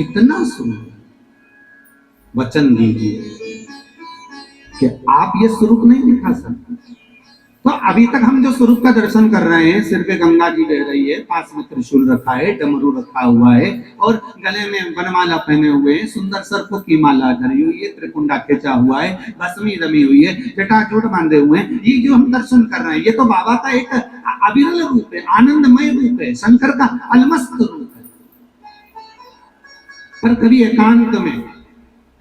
इतना सुंदर वचन दीजिए कि आप ये स्वरूप नहीं दिखा सकते। तो अभी तक हम जो स्वरूप का दर्शन कर रहे हैं, सिर पे गंगा जी बह रही है, पास में त्रिशूल रखा है, डमरू रखा हुआ है और गले में वनमाला पहने हुए हैं, सुंदर सर्पों की माला धरी हुई है, त्रिकुंडा खींचा हुआ है, भस्मी रमी हुई है, जटाजूट बांधे हुए हैं, ये जो हम दर्शन कर रहे हैं ये तो बाबा का एक अविरल रूप है, आनंदमय रूप है, शंकर का अलमस्त रूप है। पर कभी एकांत में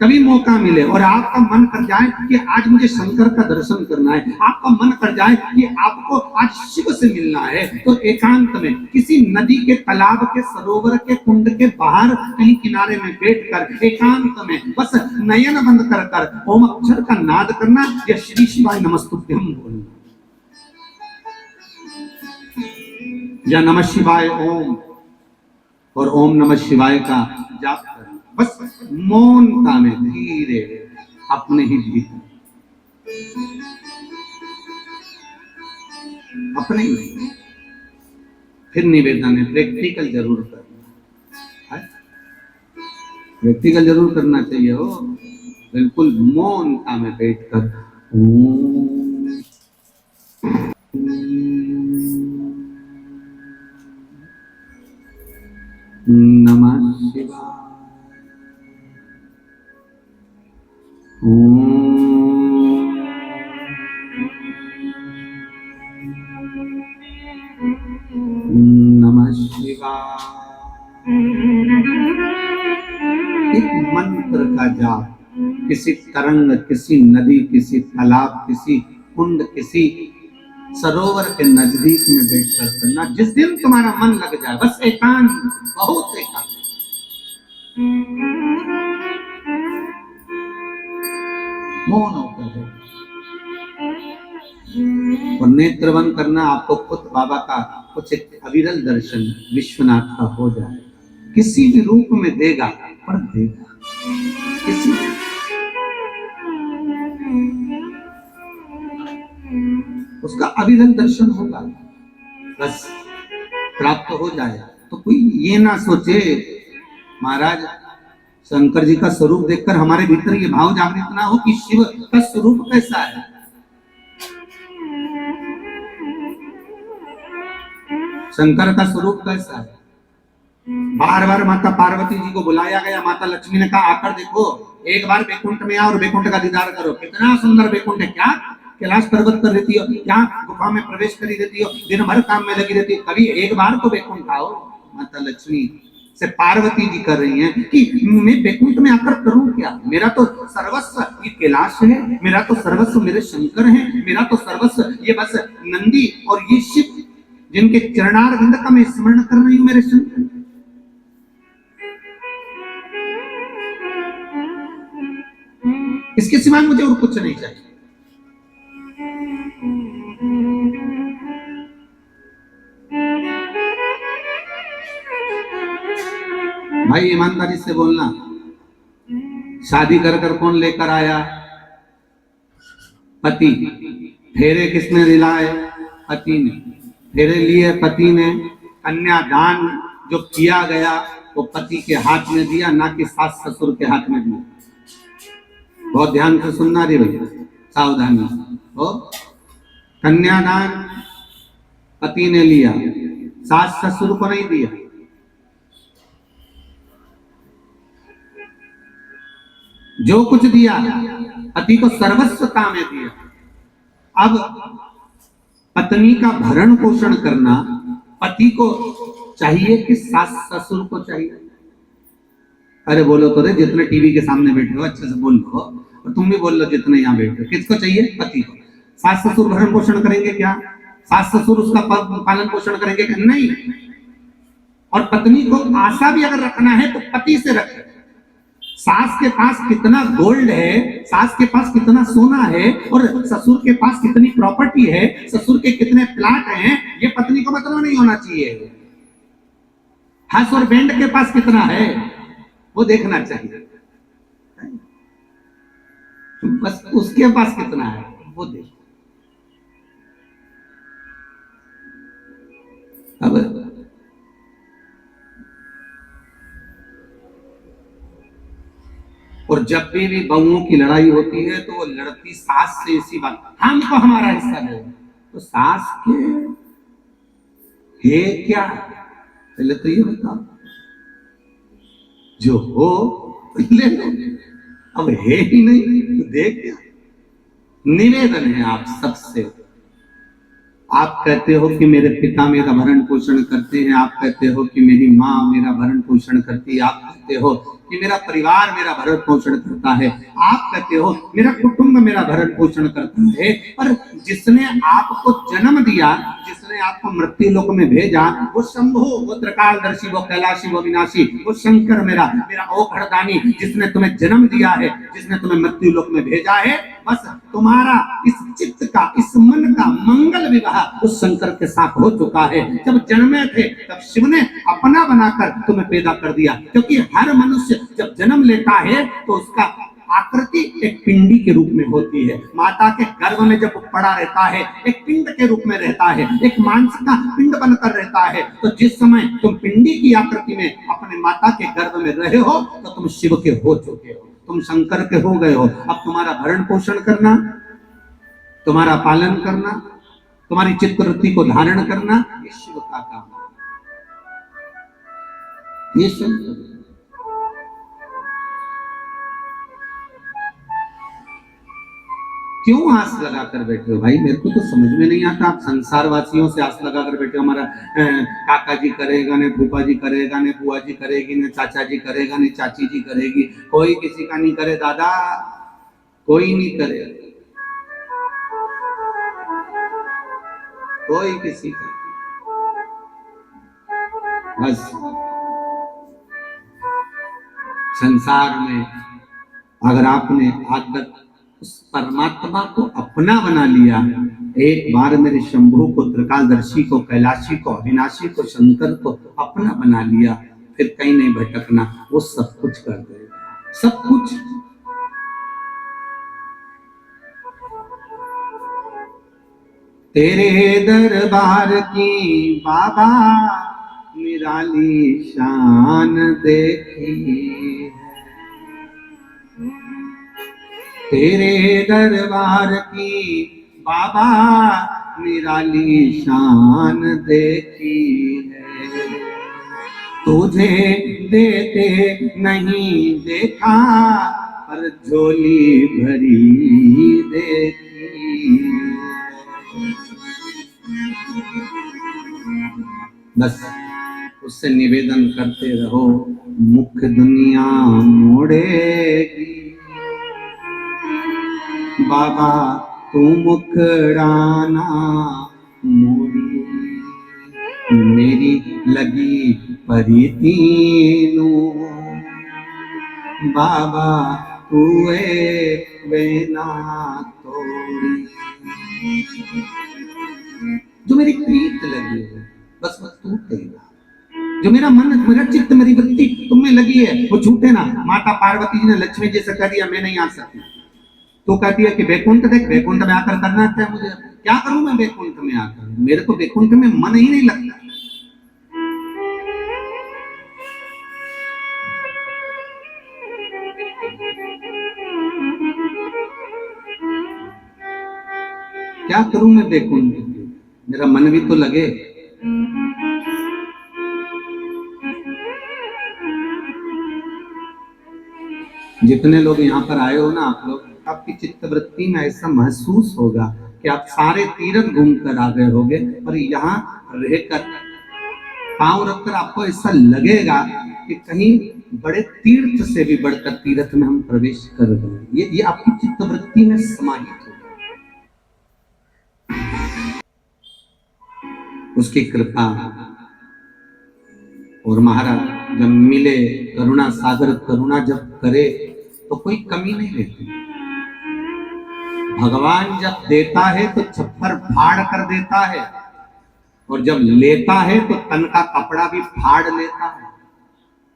कभी मौका मिले और आपका मन कर जाए कि आज मुझे शंकर का दर्शन करना है, आपका मन कर जाए कि आपको आज शिव से मिलना है, तो एकांत में किसी नदी के, तालाब के, सरोवर के, कुंड के बाहर कहीं किनारे में बैठकर एकांत में बस नयन बंद कर कर ओम अक्षर का नाद करना या श्री शिवाय नमस्तुभ्यम बोलना या नमः शिवाय ओम और ओम नमः शिवाय का जाप करना, बस मौनता में धीरे अपने ही भीतर, अपने ही। फिर निवेदन है, प्रैक्टिकल जरूर करना है, प्रैक्टिकल जरूर करना चाहिए हो, बिल्कुल मौनता में बैठकर नमः शिवाय नमः शिवाय। एक मंत्र का जाप, किसी तरंग, किसी नदी, किसी तालाब, किसी कुंड, किसी सरोवर के नजदीक में बैठकर करना, जिस दिन तुम्हारा मन लग जाए, बस एकांत, बहुत एकांत, मौन होकर और नेत्र बंद करना, आपको खुद बाबा का कुछ एक अविरल दर्शन विश्वनाथ का हो जाए, किसी भी रूप में देगा, पर देगा किसी उसका अविरल दर्शन होगा, बस प्राप्त हो जाए। तो कोई ये ना सोचे महाराज शंकर जी का स्वरूप देखकर हमारे भीतर ये भाव जागृत ना हो कि शिव का स्वरूप कैसा है। शंकर का स्वरूप कैसा है, बार बार माता पार्वती जी को बुलाया गया, माता लक्ष्मी ने कहा आकर देखो, एक बार बैकुंठ में आओ और बैकुंठ का दीदार करो, कितना सुंदर बैकुंठ है, क्या कैलाश पर्वत कर देती हो, क्या गुफा में प्रवेश करी देती हो, दिन भर काम में लगी रहती हो, कभी एक बार तो बैकुंठ आओ। माता लक्ष्मी से पार्वती जी कर रही हैं कि मैं बैकुंठ में आकर करूं क्या, मेरा तो सर्वस्व ये कैलाश है, मेरा तो सर्वस्व मेरे शंकर हैं, मेरा तो सर्वस्व ये बस नंदी और ये शिव जिनके चरणारविंद का मैं स्मरण कर रही हूँ, मेरे शंकर। इसके सिवाय मुझे और कुछ नहीं चाहिए। भाई ईमानदारी से बोलना, शादी कर कर कौन लेकर आया, पति। फेरे किसने दिलाए, पति ने। फेरे लिए पति ने, कन्यादान जो किया गया वो पति के हाथ में दिया, ना कि सास ससुर के हाथ में दिया। बहुत ध्यान से सुनना रे भैया, सावधानी हो। कन्यादान पति ने लिया, सास ससुर को नहीं दिया। जो कुछ दिया पति को सर्वस्वता में दिया। अब पत्नी का भरण पोषण करना पति को चाहिए कि सास ससुर को चाहिए? अरे बोलो तो रे, जितने टीवी के सामने बैठे हो अच्छे से बोल लो, और तुम भी बोल लो जितने यहाँ बैठे हो, किसको चाहिए? पति को। सास ससुर भरण पोषण करेंगे क्या? सास ससुर उसका पालन पोषण करेंगे क्या? नहीं। और पत्नी को आशा भी अगर रखना है तो पति से रखे। सास के पास कितना गोल्ड है, सास के पास कितना सोना है, और ससुर के पास कितनी प्रॉपर्टी है, ससुर के कितने प्लाट हैं, ये पत्नी को मतलब नहीं होना चाहिए। हंस और बैंड के पास कितना है वो देखना चाहिए, बस उसके पास कितना है वो देखो। अब और जब भी बहुओं की लड़ाई होती है तो वो लड़ती सास से इसी बात, हमको हमारा हिस्सा दे। तो सास के है क्या, पहले तो ये बताओ, जो हो ले लो, अब है ही नहीं तो देख क्या। निवेदन है आप सबसे, आप कहते हो कि मेरे पिता मेरा भरण पोषण करते हैं, आप कहते हो कि मेरी माँ मेरा भरण पोषण करती है, आप कहते हो कि मेरा परिवार मेरा भरण पोषण करता है, आप कहते हो मेरा कुटुंब मेरा भरण पोषण करता है, पर जिसने आपको जन्म दिया, जिसने आपको मृत्यु लोक में भेजा, वो शंभु, वो त्रिकालदर्शी, वो कैलाशी, वो विनाशी, वो शंकर मेरा ओखड़दानी, जिसने तुम्हें जन्म दिया है, जिसने तुम्हें मृत्यु लोक में भेजा है, बस तुम्हारा इस चित्त का, इस मन का मंगल विवाह उस शंकर के साथ हो चुका है। जब जन्मे थे तब शिव ने अपना बनाकर तुम्हें पैदा कर दिया, क्योंकि हर मनुष्य जब जन्म लेता है तो उसका आकृति एक पिंडी के रूप में होती है। माता के गर्भ में जब पड़ा रहता है एक पिंड के रूप में रहता है, एक मांस का पिंड बनकर रहता है। तो जिस समय तुम पिंडी की आकृति में अपने माता के गर्भ में रहे हो तो तुम शिव के हो चुके हो, तुम शंकर के हो गए हो। अब तुम्हारा भरण पोषण करना, तुम्हारा पालन करना, तुम्हारी चित्तवृत्ति को धारण करना, ये शिव का काम है, ये शंकर। क्यों आस लगा कर बैठे हो भाई, मेरे को तो समझ में नहीं आता। आप संसार वासियों से आस लगा कर बैठे हो, हमारा काका जी करेगा ने, फूफा जी करेगा ने, बुआ जी करेगी ने, चाचा जी करेगा ने, चाची जी करेगी, कोई किसी का नहीं करे दादा, कोई नहीं करे, कोई किसी का। बस संसार में अगर आपने आज तक उस परमात्मा को अपना बना लिया, एक बार मेरे शंभु को, त्रिकालदर्शी को, कैलाशी को, अविनाशी को, शंकर को अपना बना लिया, फिर कहीं नहीं भटकना, वो सब कुछ कर देगा, सब कुछ। तेरे दरबार की बाबा निराली शान देखी, तेरे दरबार की बाबा निराली शान देखी है, तुझे देते नहीं देखा पर झोली भरी देखी। बस उससे निवेदन करते रहो, मुख दुनिया मोड़ेगी, बाबा तू मुखड़ाना मोड़ी, मेरी लगी परी तीनू, बाबा तू वेना तोड़ी। जो मेरी प्रीत लगी है बस वो टूटेगा, जो मेरा मन, मेरा चित्त, मेरी वृत्ति तुम में लगी है वो छूटे ना। माता पार्वती जी ने लक्ष्मी जी से कह दिया मैं नहीं आ सकती, तो कहती है कि वैकुंठ देख, वैकुंठ में आकर करना है मुझे, क्या करूं मैं वैकुंठ में आकर, मेरे को वैकुंठ में मन ही नहीं लगता। क्या करूं मैं वैकुंठ, मेरा मन भी तो लगे। जितने लोग यहाँ पर आए हो ना आप लोग, आपकी चित्तवृत्ति में ऐसा महसूस होगा कि आप सारे तीर्थ घूम कर आ गए होगे, और यहाँ रहकर पांव रखकर आपको ऐसा लगेगा कि कहीं बड़े तीर्थ से भी बढ़कर तीर्थ में हम प्रवेश कर गए। ये आपकी चित्तवृत्ति में समाहित होगा, उसकी कृपा। और महाराज जब मिले करुणा सागर, करुणा जब करे तो कोई कमी नहीं रहती। भगवान जब देता है तो छप्पर फाड़ कर देता है, और जब लेता है तो तन का कपड़ा भी फाड़ लेता है।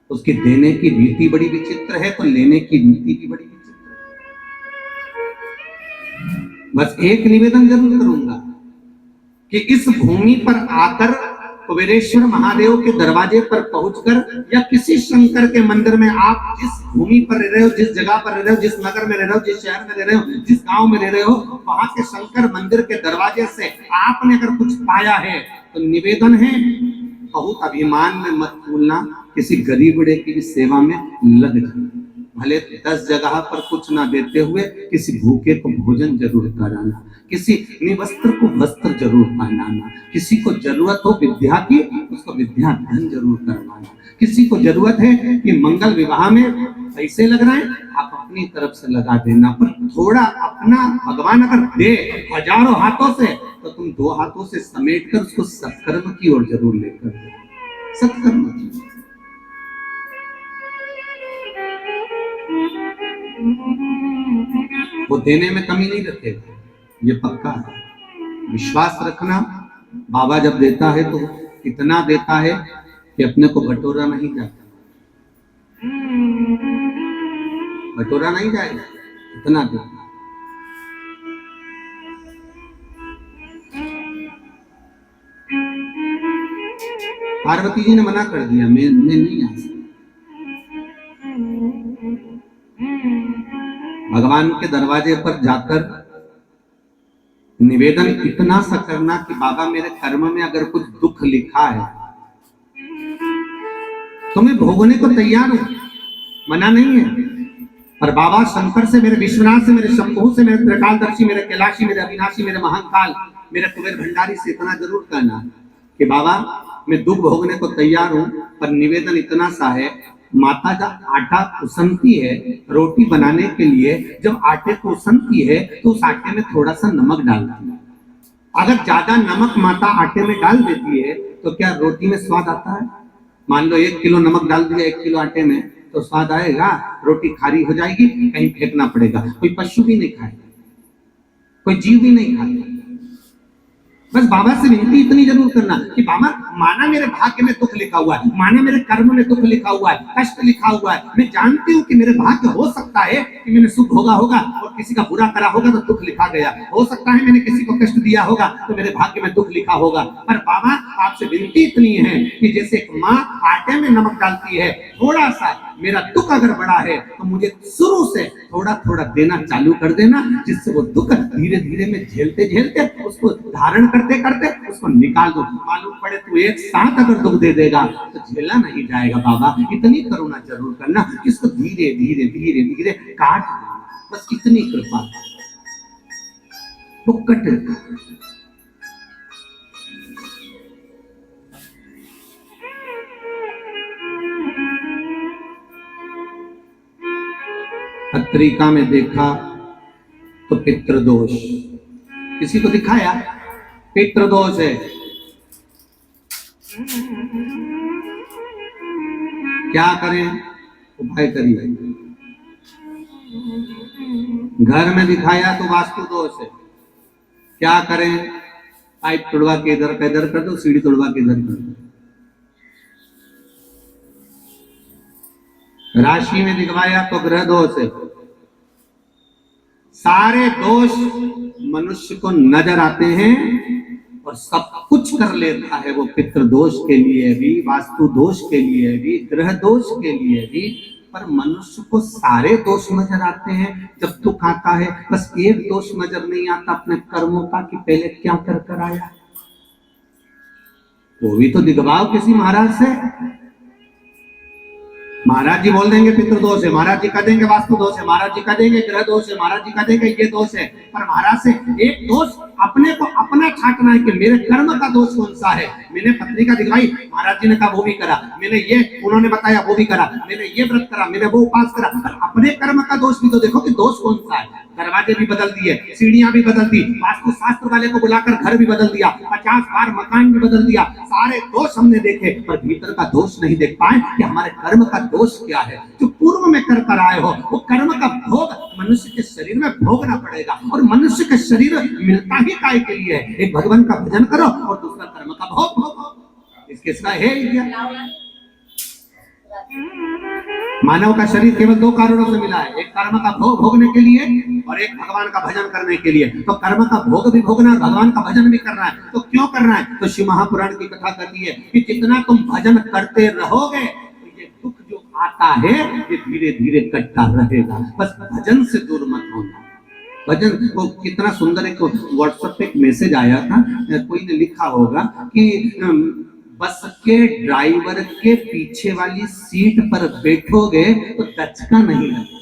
उसकी देने की रीति बड़ी विचित्र है, तो लेने की रीति भी बड़ी विचित्र है। बस एक निवेदन जरूर करूंगा कि इस भूमि पर आकर कुबेरेश्वर महादेव के दरवाजे पर पहुंचकर या किसी शंकर के मंदिर में, आप जिस भूमि पर रह रहे हो, जिस जगह पर रह रहे हो, जिस नगर में रह रहे हो, जिस शहर में रह रहे हो, जिस गांव में रह रहे हो, वहां के शंकर मंदिर के दरवाजे से आपने अगर कुछ पाया है तो निवेदन है, बहुत अभिमान में मत भूलना, किसी गरीब बड़े की भी सेवा में लग जाए। भले 10 जगह पर कुछ ना देते हुए किसी भूखे को भोजन जरूर कराना, किसी निवस्त्र को वस्त्र जरूर पहनाना, किसी को जरूरत हो विद्या की उसको विद्या धन जरूर करवाना, किसी को जरूरत है कि मंगल विवाह में पैसे लग रहे हैं, आप अपनी तरफ से लगा देना, पर थोड़ा अपना, भगवान अगर दे हजारों हाथों से तो तुम 2 हाथों से समेट कर उसको सत्कर्म की ओर जरूर लेकर, सत्कर्म की। वो देने में कमी नहीं रखेगा, ये पक्का है। विश्वास रखना, बाबा जब देता है तो इतना देता है कि अपने को बटोरा नहीं जाता, बटोरा नहीं जाएगा, इतना देता। पार्वती जी ने मना कर दिया, मैं नहीं आ सकती। भगवान के दरवाजे पर जाकर निवेदन इतना सा करना कि बाबा मेरे कर्म में अगर कुछ दुख लिखा है तो मैं भोगने को तैयार हूं, मना नहीं है। पर बाबा शंकर से, मेरे विश्वनाथ से, मेरे शंभु से, मेरे त्रिकालदर्शी, मेरे कैलाशी, मेरे अविनाशी, मेरे महाकाल, मेरे कुबेर भंडारी से इतना जरूर कहना कि बाबा मैं दुख भोगने को तैयार हूं, पर निवेदन इतना सा है, माता जब आटा उसनती है रोटी बनाने के लिए, जब आटे को उसनती है तो उस आटे में थोड़ा सा नमक डालती है। अगर ज्यादा नमक माता आटे में डाल देती है तो क्या रोटी में स्वाद आता है? मान लो 1 किलो नमक डाल दिया 1 किलो आटे में, तो स्वाद आएगा? रोटी खारी हो जाएगी, कहीं फेंकना पड़ेगा। कोई पशु भी नहीं खाएगा, कोई जीव भी नहीं खाता। बस बाबा से विनती इतनी जरूर करना कि बाबा माना मेरे भाग्य में दुख लिखा हुआ है, माना मेरे कर्म में दुख लिखा हुआ है, कष्ट लिखा हुआ है, मैं जानती हूँ कि मेरे भाग्य हो सकता है कि मैंने सुख भोगा होगा और किसी का बुरा करा होगा तो दुख लिखा गया, हो सकता है मैंने किसी को कष्ट दिया होगा तो मेरे भाग्य में दुख लिखा होगा। पर बाबा आपसे विनती इतनी है कि जैसे एक माँ आटे में नमक डालती है, थोड़ा सा मेरा दुख अगर बड़ा है तो मुझे शुरू से थोड़ा थोड़ा देना चालू कर देना, जिससे वो दुख धीरे धीरे में झेलते झेलते उसको धारण करते करते उसको निकाल दो। मालूम पड़े तो एक साथ अगर दुख दे देगा तो झेला नहीं जाएगा। बाबा इतनी करुणा जरूर करना कि इसको धीरे धीरे धीरे धीरे काट देना, बस इतनी कृपा वो कट। पत्रिका में देखा तो पितृदोष, किसी को दिखाया पितृदोष है, क्या करें? उपाय करिए। घर में दिखाया तो वास्तु दोष है, क्या करें? पाइप तोड़वा के इधर का इधर कर दो, सीढ़ी तोड़वा के इधर कर दो। राशि में दिखवाया तो ग्रह दोष है। सारे दोष मनुष्य को नजर आते हैं और सब कुछ कर लेता है वो, पितृ दोष के लिए भी, वास्तु दोष के लिए भी, ग्रह दोष के लिए भी। पर मनुष्य को सारे दोष नजर आते हैं। जब दुख आता है बस एक दोष नजर नहीं आता अपने कर्मों का कि पहले क्या कर कर आया। वो भी तो दिखवाओ किसी महाराज से। महाराज जी बोल देंगे पितृदोष है, महाराज जी कह देंगे वास्तु दोष है, महाराज जी कह देंगे ग्रह दोष है, महाराज जी कह देंगे ये दोष है। पर महाराज से एक दोष अपने को अपना छांटना है कि मेरे कर्म का दोष कौन सा है। मैंने पत्रिका दिखवाई, महाराज जी ने कहा वो भी करा, मैंने ये उन्होंने बताया वो भी करा, मैंने ये व्रत करा, मैंने वो उपास करा। पर अपने कर्म का दोष भी तो देखो कि दोष कौन सा है। दरवाजे भी बदल दिए, सीढ़ियां भी बदल दी, वास्तु शास्त्र वाले को बुलाकर घर भी बदल दिया, 50 बार मकान भी बदल दिया, सारे दोष हमने देखे, पर भीतर का दोष नहीं देख पाए कि हमारे कर्म का दोष क्या है। जो पूर्व में कर कर आए हो वो कर्म का भोग मनुष्य के शरीर में भोगना पड़ेगा। और मनुष्य का शरीर मिलता ही काय के लिए है? एक भगवान का भजन करो और दूसरा कर्म का भोग भोगो। इसके सिवा है क्या? मानव का शरीर केवल दो कारणों से मिला है, एक कर्म का भोग भोगने के लिए और एक भगवान का भजन करने के लिए। तो कर्म का भोग भी भोगना है, भगवान का भजन भी करना है। तो क्यों करना है? तो शिव महापुराण की कथा कहती है कि जितना तुम भजन करते रहोगे तो ये दुख जो आता है ये धीरे धीरे कटता रहेगा। बस भजन से दूर मत होना। भजन को कितना सुंदर, एक व्हाट्सएप पे एक मैसेज आया था, कोई ने लिखा होगा कि बस के ड्राइवर के पीछे वाली सीट पर बैठोगे तो दचका नहीं लगेगा,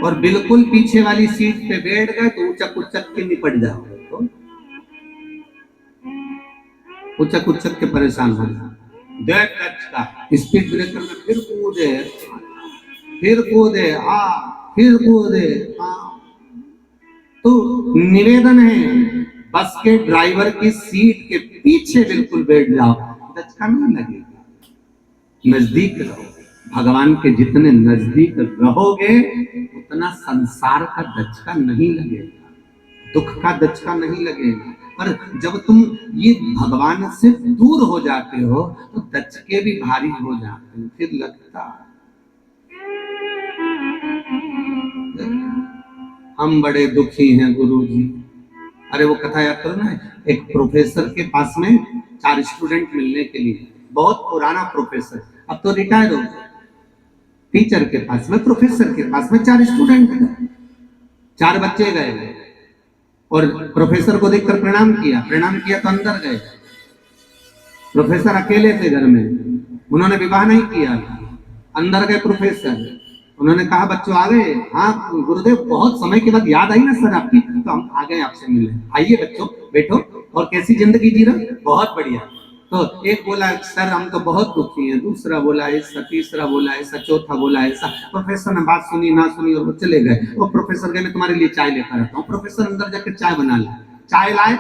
और बिल्कुल पीछे वाली सीट पे बैठ गए तो उचक उचक के निपट जाओगे, तो उचक उचक के परेशान हो जाओगे। देख दचका, स्पीड ब्रेकर में फिर कूदे, फिर कूदे, फिर कूदे। तो निवेदन है, बस के ड्राइवर की सीट के पीछे बिल्कुल बैठ जाओ, दचका नहीं लगेगा। नजदीक रहो, भगवान के जितने नजदीक रहोगे उतना संसार का दचका नहीं लगेगा, दुख का दचका नहीं लगेगा। पर जब तुम ये भगवान से दूर हो जाते हो तो दचके भी भारी हो जाते हैं, फिर लगता हम बड़े दुखी हैं गुरुजी। अरे वो कथा याद करो ना, एक प्रोफेसर के पास में 4 स्टूडेंट मिलने के लिए, बहुत पुराना प्रोफेसर, अब तो रिटायर हो गया। टीचर के पास में, प्रोफेसर के पास में 4 स्टूडेंट थे, 4 बच्चे गए और प्रोफेसर को देखकर प्रणाम किया तो अंदर गए। प्रोफेसर अकेले थे घर में, उन्होंने विवाह नहीं किया। अंदर गए प्रोफेसर, उन्होंने कहा बच्चों आ गए? हाँ गुरुदेव, बहुत समय के बाद याद आई ना सर आपकी, तो हम आ गए आपसे मिलने। आइए बच्चों बैठो, और कैसी जिंदगी जी रहे? बहुत बढ़िया। तो एक बोला सर हम तो बहुत दुखी हैं, दूसरा बोला ऐसा, तीसरा बोला ऐसा, चौथा बोला ऐसा। प्रोफेसर ने बात सुनी ना सुनी और वो चले गए। वो प्रोफेसर गए मैं तुम्हारे लिए चाय लेकर आता हूँ। प्रोफेसर अंदर जाकर चाय बना ला, चाय लाए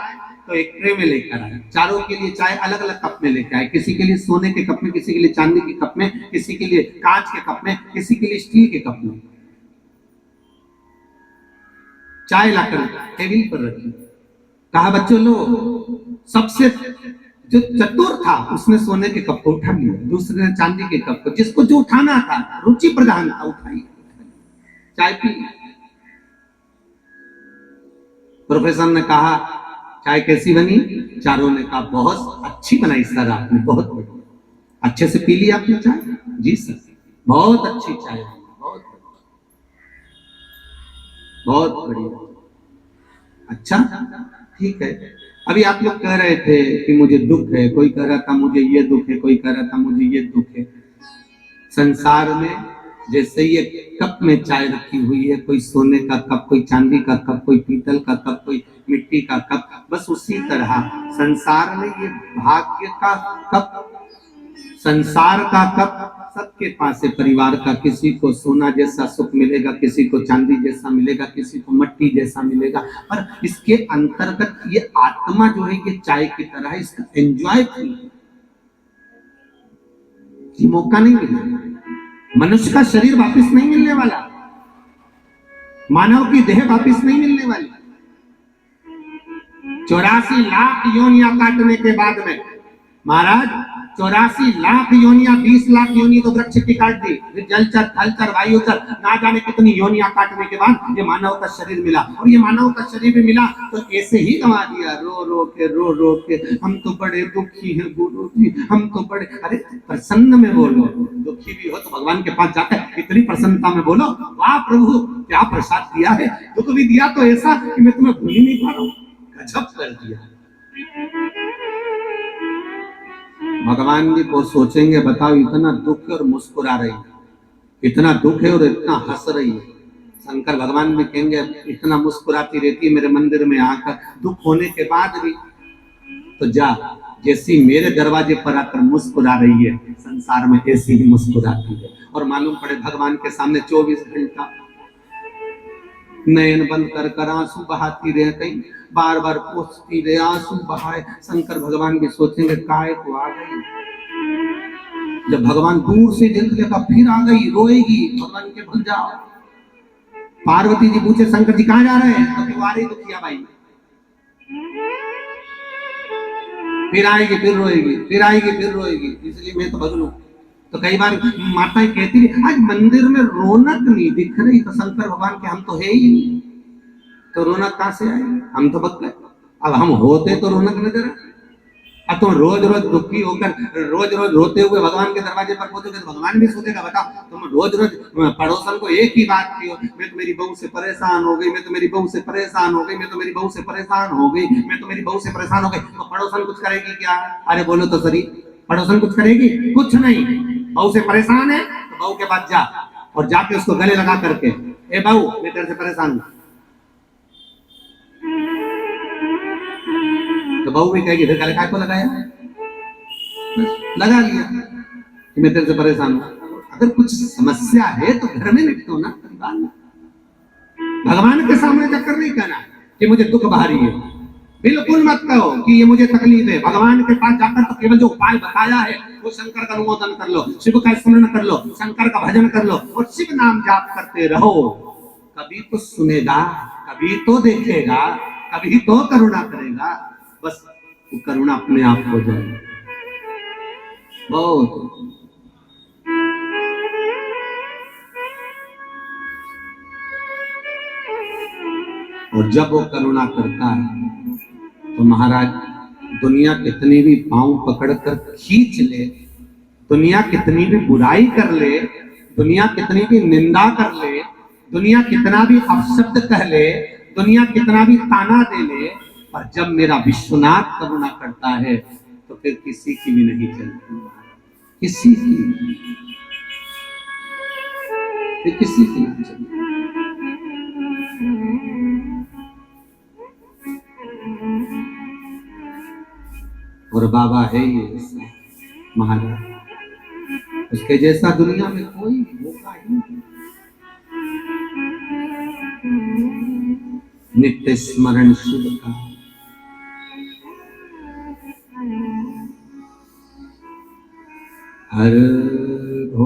तो एक ट्रे में लेकर आए, चारों के लिए चाय अलग अलग कप में लेकर आए, किसी के लिए सोने के कप में, किसी के लिए चांदी के कप में, किसी के लिए कांच के कप में, किसी के लिए स्टील के कप में। चाय लाकर टेबल पर रखी, कहा बच्चों लो। सबसे जो चतुर था उसने सोने के कप को उठा लिया, दूसरे ने चांदी के कप को, जिसको जो उठाना था, रुचि प्रधान था, उठाई, चाय पी। प्रोफेसर ने कहा चाय कैसी बनी? चारों ने कहा बहुत अच्छी बनाई सर आपने, बहुत बढ़िया। अच्छे से पी ली आपने चाय? जी सर, बहुत अच्छी चाय, बहुत बढ़िया। अच्छा ठीक है। अभी आप लोग कह रहे थे कि मुझे दुख है, कोई कह रहा था मुझे ये दुख है, कोई कह रहा था मुझे ये दुख है। संसार में जैसे ये कप में चाय रखी हुई है, कोई सोने का कप, कोई चांदी का कप, कोई पीतल का कप, कोई मिट्टी का कप, बस उसी तरह संसार में ये भाग्य का कप, संसार का कप सबके पास है। परिवार का, किसी को सोना जैसा सुख मिलेगा, किसी को चांदी जैसा मिलेगा, किसी को मिट्टी जैसा मिलेगा, पर इसके अंतर्गत ये आत्मा जो है ये चाय की तरह है, इसका एंजॉय कीजिए, ये मौका नहीं मिलेगा। मनुष्य का शरीर वापस नहीं मिलने वाला, मानव की देह वापस नहीं मिलने वाली। 84 लाख योनियां काटने के बाद में महाराज 84 लाख योनियां, 20 लाख योनि तो वृक्ष की काट दी, फिर जलचर, थलचर, वायुचर, ना जाने कितनी योनियां काटने के बाद ये मानव का शरीर मिला। और ये मानव का शरीर भी मिला तो ऐसे ही गंवा दिया, रो रो के हम तो बड़े दुखी हैं गुरु जी, हम तो बड़े। अरे प्रसन्न में बोलो, दुखी भी हो तो भगवान के पास जाकर इतनी प्रसन्नता में बोलो, वाह प्रभु क्या प्रसाद दिया है, दुख भी दिया तो ऐसा कि मैं तुम्हें भूल ही नहीं पा रहा हूँ, गजब कर दिया। भगवान जी को सोचेंगे बताओ इतना दुख है और मुस्कुरा रही है, इतना दुख है और इतना हंस रही है। शंकर भगवान भी कहेंगे इतना मुस्कुराती रहती है मेरे मंदिर में आकर, दुख होने के बाद भी, तो जा जैसी मेरे दरवाजे पर आकर मुस्कुरा रही है संसार में ऐसी ही मुस्कुराती है। और मालूम पड़े भगवान के सामने 24 घंटा नयन बंद कर कर आंसू बहाती रहे, कहीं बार बार पोछती रहे, आंसू बहाए। शंकर भगवान भी सोचेंगे काय को आ गई। जब भगवान दूर से देख लेगा फिर आ गई, रोएगी, भगवान के भूल जाओ। पार्वती जी पूछे शंकर जी कहाँ जा रहे हैं? तो आ रही दुखिया बाई। फिर आएगी फिर रोएगी, फिर आएगी फिर रोएगी, इसलिए मैं तो बदलूं। तो कई बार माताएं कहती है आज मंदिर में रौनक नहीं दिख रही, तो शंकर भगवान के हम तो है ही नहीं, तो रौनक कहां से आएगी, हम तो बक गए। अब हम होते तो रौनक नजर आए। अब तुम रोज रोज दुखी होकर रोज रोज रोते हुए भगवान के दरवाजे पर पहुंचोगे तो भगवान भी सोचेगा। बताओ, तुम रोज रोज पड़ोसन को एक ही बात की हो, मैं तो मेरी बहू से परेशान हो गई, मैं तो मेरी बहू से परेशान हो गई, मैं तो मेरी बहू से परेशान हो गई, मैं तो मेरी बहू से परेशान हो गई, तो पड़ोसन कुछ करेगी क्या? अरे बोलो तो सही, पड़ोसन कुछ करेगी? कुछ नहीं। बहू से परेशान है तो बहू के पास जा और जाके उसको गले लगा करके, ए बहू मैं तेरे से परेशान हूं, तो बहू भी कहेगी फिर गले काय को लगाया, लगा लिया कि मैं तेरे से परेशान हूं। अगर कुछ समस्या है तो घर में निपटो ना, परिवार में। भगवान के सामने चक्कर नहीं करना कि मुझे दुख भारी है, बिल्कुल मत कहो कि ये मुझे तकलीफ है। भगवान के पास जाकर तो केवल जो उपाय बताया है वो शंकर का अनुमोदन कर लो, शिव का स्मरण कर लो, शंकर का भजन कर लो और शिव नाम जाप करते रहो। कभी तो सुनेगा, कभी तो देखेगा, कभी तो करुणा करेगा। बस वो करुणा अपने आप हो जाए। बहुत और जब वो करुणा करता है तो महाराज दुनिया कितनी भी पांव पकड़कर खींच ले, दुनिया कितनी भी बुराई कर ले, दुनिया कितनी भी निंदा कर ले, दुनिया कितना भी अपशब्द कह ले, दुनिया कितना भी ताना दे ले, पर जब मेरा विश्वनाथ करुणा करता है तो फिर किसी की भी नहीं चलती, किसी की, फिर किसी की नहीं चलती। और बाबा है ये महाराज, उसके जैसा दुनिया में कोई होगा ही नहीं। नित्य स्मरण शिव का, हर भो